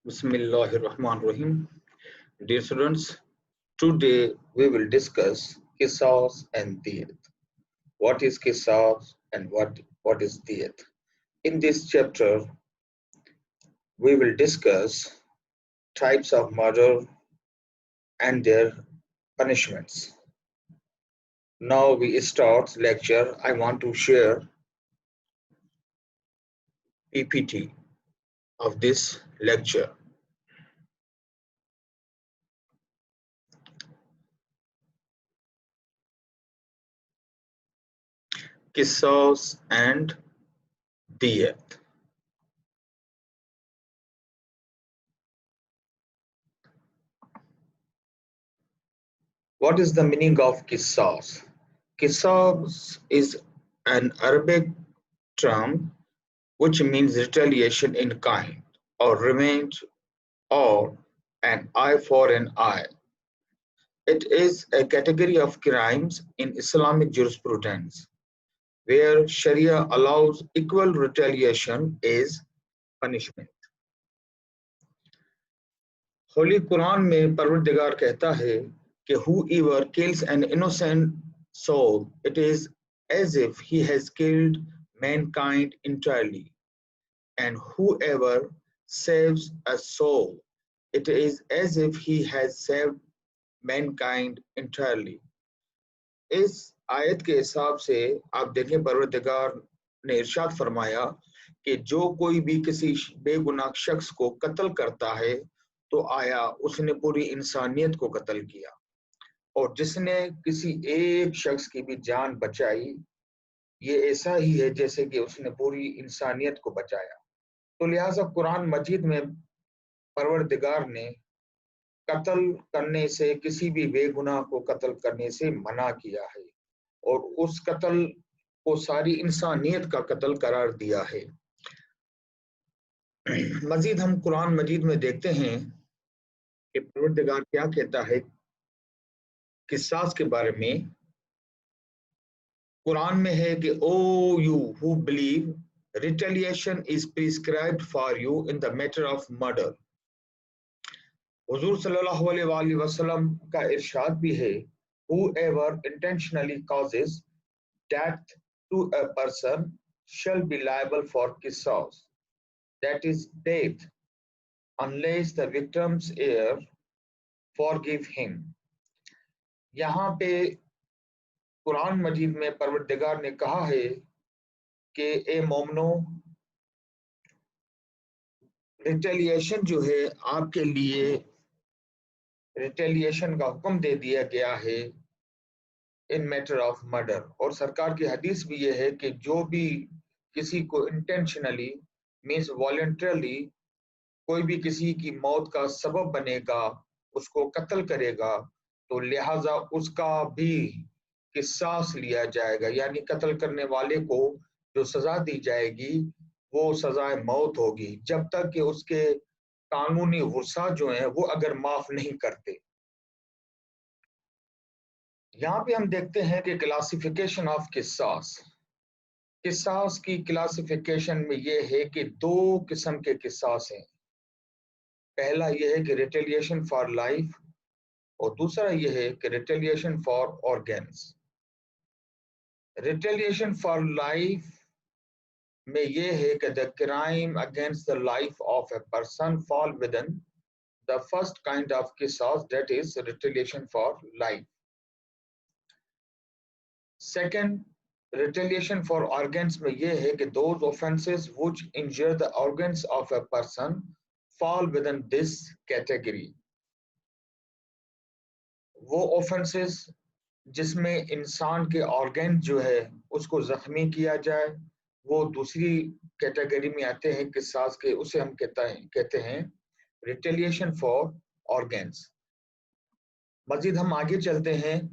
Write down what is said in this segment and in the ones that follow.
Bismillahirrahmanirrahim. Dear students, today we will discuss Qisas and Diyat. What is Qisas and what is Diyat? In this chapter, we will discuss types of murder and their punishments. Now we start lecture. I want to share PPT of this lecture. Qisas and Diyat. What is the meaning of Qisas? Qisas is an Arabic term which means retaliation in kind or revenge or an eye for an eye. It is a category of crimes in Islamic jurisprudence where Sharia allows equal retaliation as punishment. Holi Quran में परवरदिगार कहता है कि whoever kills an innocent soul, it is as if he has killed mankind entirely. And whoever saves a soul, it is as if he has saved mankind entirely. इस आयत के हिसाब से आप देखें परवरदिगार ने इरशाद फरमाया कि जो कोई भी किसी बेगुनाह शख्स को कत्ल करता है तो आया उसने पूरी इंसानियत को कत्ल किया, और जिसने किसी एक शख्स की भी जान बचाई ये ऐसा ही है जैसे कि उसने पूरी इंसानियत को बचाया। तो लिहाजा कुरान मजीद में परवरदिगार ने कत्ल करने से, किसी भी बेगुनाह को कत्ल करने से मना किया है और उस कत्ल को सारी इंसानियत का कत्ल करार दिया है। मजीद हम कुरान मजीद में देखते हैं कि परवरदिगार क्या कहता है किसास के बारे में। कुरान में है कि O you who believe, retaliation is prescribed for you in the matter of murder. हुजूर सल्लल्लाहु अलैहि वसल्लम का इरशाद भी है, whoever intentionally causes death to a person shall be liable for qisas, that is death, unless the victim's heir forgive him. यहाँ पे कुरान मजीद में परवरदिगार ने कहा है कि ए मोमनो, रिटेलिएशन जो है आपके लिए, रिटेलिएशन का हुक्म दे दिया गया है इन मैटर ऑफ मर्डर। और सरकार की हदीस भी ये है कि जो भी किसी को इंटेंशनली मीन्स वॉलंटरली कोई भी किसी की मौत का सबब बनेगा, उसको कत्ल करेगा, तो लिहाजा उसका भी किसास लिया जाएगा, यानी कत्ल करने वाले को जो सजा दी जाएगी वो सजाए मौत होगी, जब तक कि उसके कानूनी वसा जो हैं वो अगर माफ नहीं करते। यहाँ पे हम देखते हैं कि क्लासिफिकेशन ऑफ किसास, किसास की क्लासिफिकेशन में ये है कि दो किस्म के किसास हैं। पहला ये है कि रिटेलिएशन फॉर लाइफ और दूसरा ये है कि retaliation for organs. Retaliation for life में ये है कि the crime against the life of a person fall within the first kind of किसास, that is retaliation for life. Second, retaliation for organs में ये है कि those offenses which injure the organs of a person fall within this category. वो offenses जिसमें इंसान के organ जो है उसको जख्मी किया जाए वो दूसरी कैटेगरी में आते हैं किसास के, उसे हम कहते हैं retaliation for organs। मजीद हम आगे चलते हैं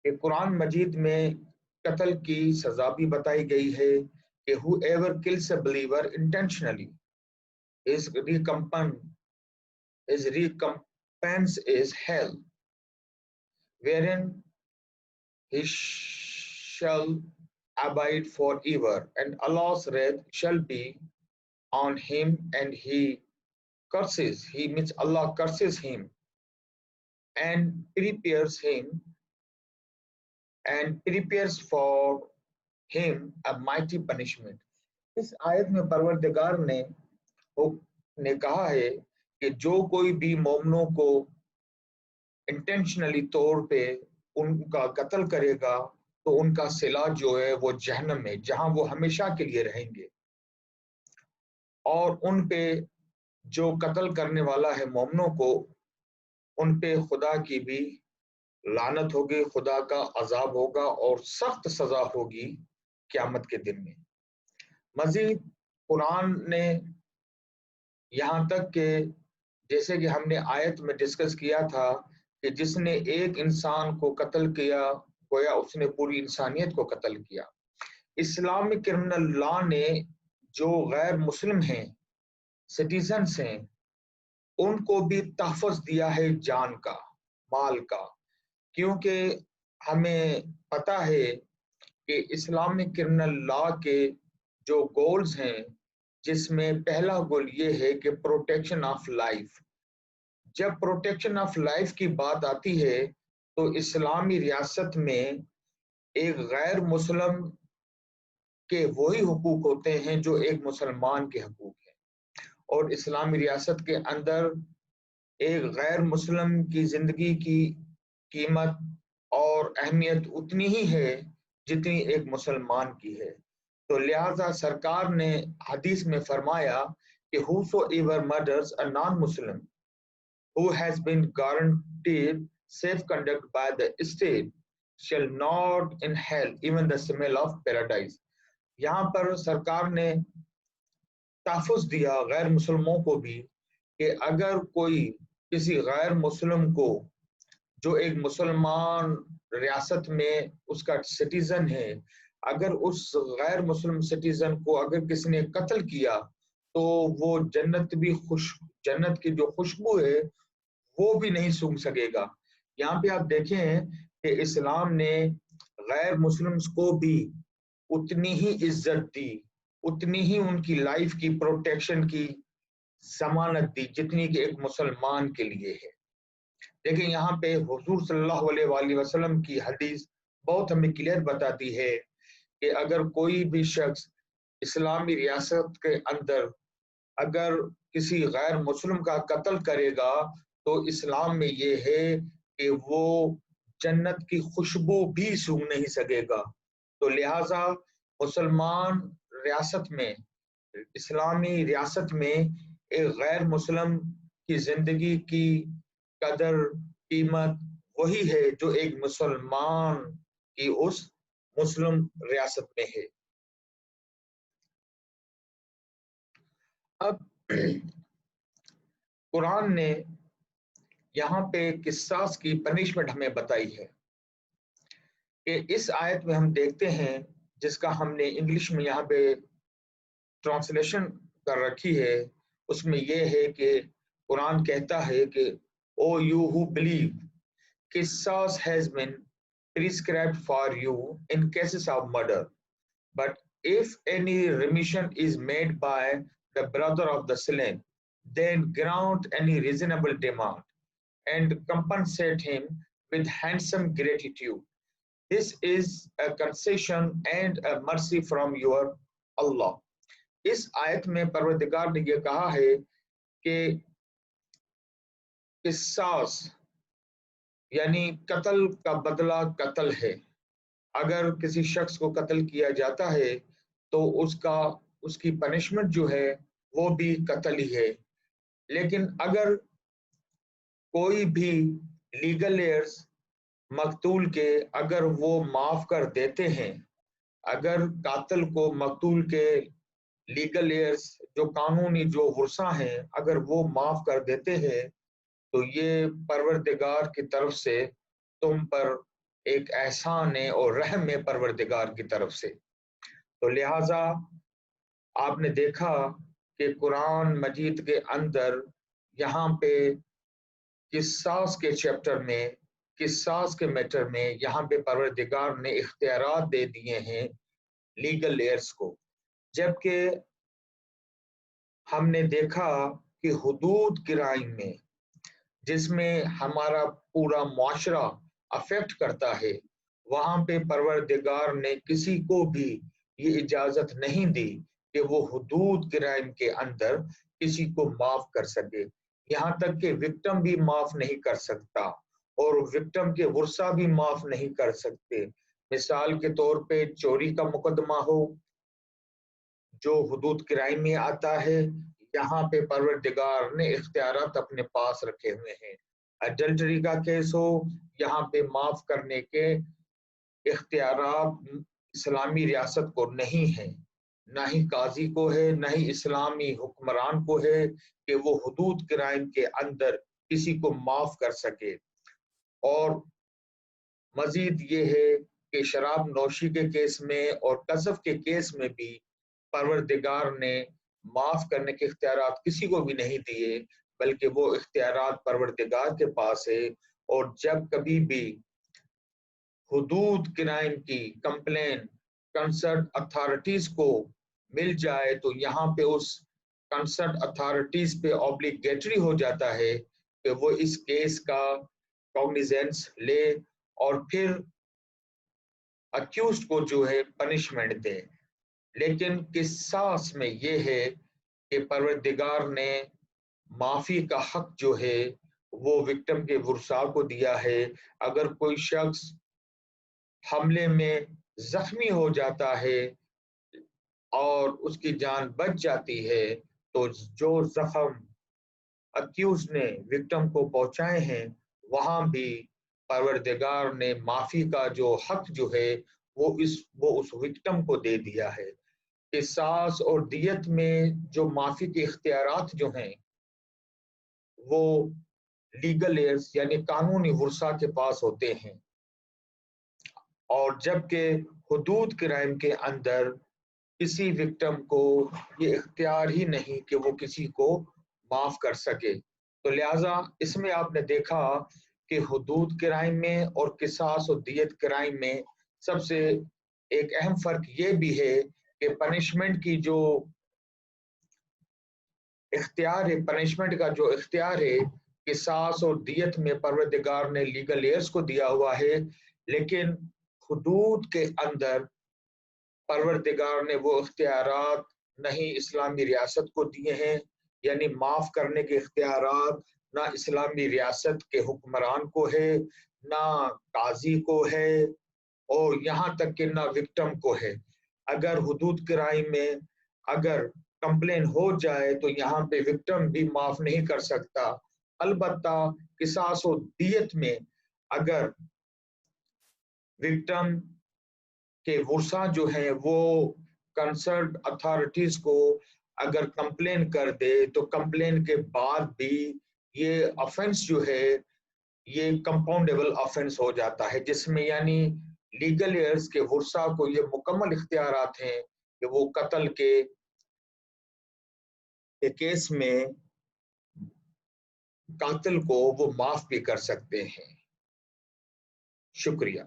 कि कुरान मजीद में कत्ल की सजा भी बताई गई है कि whoever kills a believer intentionally, his recompense is hell, wherein he shall abide forever, and Allah's wrath shall be on him, and he curses, he means Allah curses him and prepares for him a mighty punishment. इस आयत में परवरदिगार ने कहा है कि जो कोई भी मोमिनों को इंटेंशनली तौर पे उनका कत्ल करेगा तो उनका सिला जो है वो जहन्नम में, जहां वो हमेशा के लिए रहेंगे, और उन पे जो कत्ल करने वाला है मोमिनों को, उन पे खुदा की भी लानत होगी, खुदा का अजाब होगा और सख्त सजा होगी क़यामत के दिन में। मजीद कुरान ने यहाँ तक कि जैसे कि हमने आयत में डिस्कस किया था कि जिसने एक इंसान को कत्ल किया गोया उसने पूरी इंसानियत को कत्ल किया। इस्लामिक क्रिमिनल लॉ ने जो गैर मुस्लिम हैं, सिटीजन्स हैं, उनको भी तहफ़्फ़ुज़ दिया है जान का, माल का, क्योंकि हमें पता है कि इस्लामिक क्रिमिनल लॉ के जो गोल्स हैं, जिसमें पहला गोल ये है कि प्रोटेक्शन ऑफ लाइफ। जब प्रोटेक्शन ऑफ लाइफ की बात आती है तो इस्लामी रियासत में एक गैर मुस्लिम के वही हुकूक होते हैं जो एक मुसलमान के हुकूक हैं, और इस्लामी रियासत के अंदर एक गैर मुस्लिम की जिंदगी की कीमत और अहमियत उतनी ही है जितनी एक मुसलमान की है। तो लिहाजा सरकार ने हदीस में फरमाया कि whosoever murders a non-Muslim who has been guaranteed safe conduct by the state shall not inhale even the smell of paradise। यहाँ पर सरकार ने तहफ़्फ़ुज़ दिया गैर मुसलमों को भी कि अगर कोई किसी गैर मुस्लिम को, जो एक मुसलमान रियासत में उसका सिटीजन है, अगर उस गैर मुस्लिम सिटीजन को अगर किसी ने कत्ल किया तो वो जन्नत की जो खुशबू है वो भी नहीं सूंघ सकेगा। यहाँ पे आप देखें कि इस्लाम ने गैर मुस्लिम्स को भी उतनी ही इज्जत दी, उतनी ही उनकी लाइफ की प्रोटेक्शन की जमानत दी जितनी कि एक मुसलमान के लिए है। लेकिन यहाँ पे हुजूर सल्लल्लाहु अलैहि वसल्लम की हदीस बहुत हमें क्लियर बताती है कि अगर कोई भी शख्स इस्लामी रियासत के अंदर अगर किसी गैर मुस्लिम का कत्ल करेगा तो इस्लाम में ये है कि वो जन्नत की खुशबू भी सूंघ नहीं सकेगा। तो लिहाजा मुसलमान रियासत में, इस्लामी रियासत में एक गैर मुस्लिम की जिंदगी की कदर कीमत वही है जो एक मुसलमान की उस मुस्लिम रियासत में है। अब कुरान ने यहाँ पे किसास की पनिशमेंट हमें बताई है कि इस आयत में हम देखते हैं, जिसका हमने इंग्लिश में यहाँ पे ट्रांसलेशन कर रखी है, उसमें ये है कि कुरान कहता है कि ओ यू हु बिलीव, किसास has been prescribed for you in cases of murder, but if any remission is made by the brother of the slain, then grant any reasonable demand and compensate him with handsome gratitude. This is a concession and a mercy from your Allah. इस आयत में परवरदिगार ने ये कहा है कि किसास यानी कत्ल का बदला कत्ल है। अगर किसी शख्स को कत्ल किया जाता है तो उसकी पनिशमेंट जो है वो भी कत्ल ही है। लेकिन अगर कोई भी लीगल एयर्स मकतूल के अगर वो माफ कर देते हैं, अगर कातिल को मकतूल के लीगल एयर्स जो कानूनी जो वर्सा हैं अगर वो माफ कर देते हैं तो ये परवरदिगार की तरफ से तुम पर एक एहसान है और रहम है परवरदिगार की तरफ से। तो लिहाजा आपने देखा कि कुरान मजीद के अंदर यहाँ पे किसास के चैप्टर में, किसास के मैटर में यहाँ पे परवरदिगार ने इख्तियारात दे दिए हैं लीगल एयर्स को। जबकि हमने देखा کہ حدود کرائم میں جس میں ہمارا پورا معاشرہ افیکٹ کرتا ہے وہاں پہ پروردگار نے کسی کو بھی یہ اجازت نہیں دی کہ وہ حدود کرائم کے اندر کسی کو معاف کر سکے، یہاں تک کہ وکٹم بھی معاف نہیں کر سکتا اور وکٹم کے ورثہ بھی معاف نہیں کر سکتے۔ مثال کے طور پہ چوری کا مقدمہ ہو جو حدود کرائم میں آتا ہے، یہاں پہ پروردگار نے اختیارات اپنے پاس رکھے ہوئے ہیں۔ ایڈلٹری کا کیس ہو، یہاں پہ معاف کرنے کے اختیارات اسلامی ریاست کو نہیں ہے، نہ ہی قاضی کو ہے، نہ ہی اسلامی حکمران کو ہے کہ وہ حدود کرائم کے اندر کسی کو معاف کر سکے۔ اور مزید یہ ہے کہ شراب نوشی کے کیس میں اور قذف کے کیس میں بھی پروردگار نے معاف کرنے کے اختیارات کسی کو بھی نہیں دیے، بلکہ وہ اختیارات پروردگار کے پاس ہے۔ اور جب کبھی بھی حدود کرائم کی کمپلین کنسرن اتھارٹیز کو مل جائے تو یہاں پہ اس کنسرن اتھارٹیز پہ اوبلیگیٹری ہو جاتا ہے کہ وہ اس کیس کا کاگنیزنس لے اور پھر اکیوزڈ کو جو ہے پنشمنٹ دے۔ لیکن قصاص میں یہ ہے کہ پروردگار نے معافی کا حق جو ہے وہ وکٹم کے ورثاء کو دیا ہے۔ اگر کوئی شخص حملے میں زخمی ہو جاتا ہے اور اس کی جان بچ جاتی ہے تو جو زخم اکیوز نے وکٹم کو پہنچائے ہیں وہاں بھی پروردگار نے معافی کا جو حق جو ہے وہ اس وکٹم کو دے دیا ہے۔ قصاص اور دیت میں جو معافی کے اختیارات جو ہیں وہ لیگل ایئرز یعنی قانونی ورثاء کے پاس ہوتے ہیں، اور جبکہ حدود کرائم کے اندر کسی وکٹم کو یہ اختیار ہی نہیں کہ وہ کسی کو معاف کر سکے۔ تو لہٰذا اس میں آپ نے دیکھا کہ حدود کرائم میں اور قصاص و دیت کرائم میں سب سے ایک اہم فرق یہ بھی ہے کہ پنشمنٹ کی جو اختیار ہے، پنشمنٹ کا جو اختیار ہے قصاص اور دیت میں پروردگار نے لیگل ایئرز کو دیا ہوا ہے، لیکن حدود کے اندر پروردگار نے وہ اختیارات نہیں اسلامی ریاست کو دیے ہیں، یعنی معاف کرنے کے اختیارات نہ اسلامی ریاست کے حکمران کو ہے، نہ قاضی کو ہے، اور یہاں تک کہ نہ وکٹم کو ہے۔ اگر حدود کرائم میں اگر کمپلین ہو جائے تو یہاں پہ وکٹم بھی معاف نہیں کر سکتا، البتہ قصاص و دیت میں اگر وکٹم کہ ورثاء جو ہیں وہ کنسرنڈ اتھارٹیز کو اگر کمپلین کر دے تو کمپلین کے بعد بھی یہ آفنس جو ہے یہ کمپاؤنڈیبل آفنس ہو جاتا ہے، جس میں یعنی لیگل ایئرز کے ورثاء کو یہ مکمل اختیارات ہیں کہ وہ قتل کے کیس میں قاتل کو وہ معاف بھی کر سکتے ہیں۔ شکریہ۔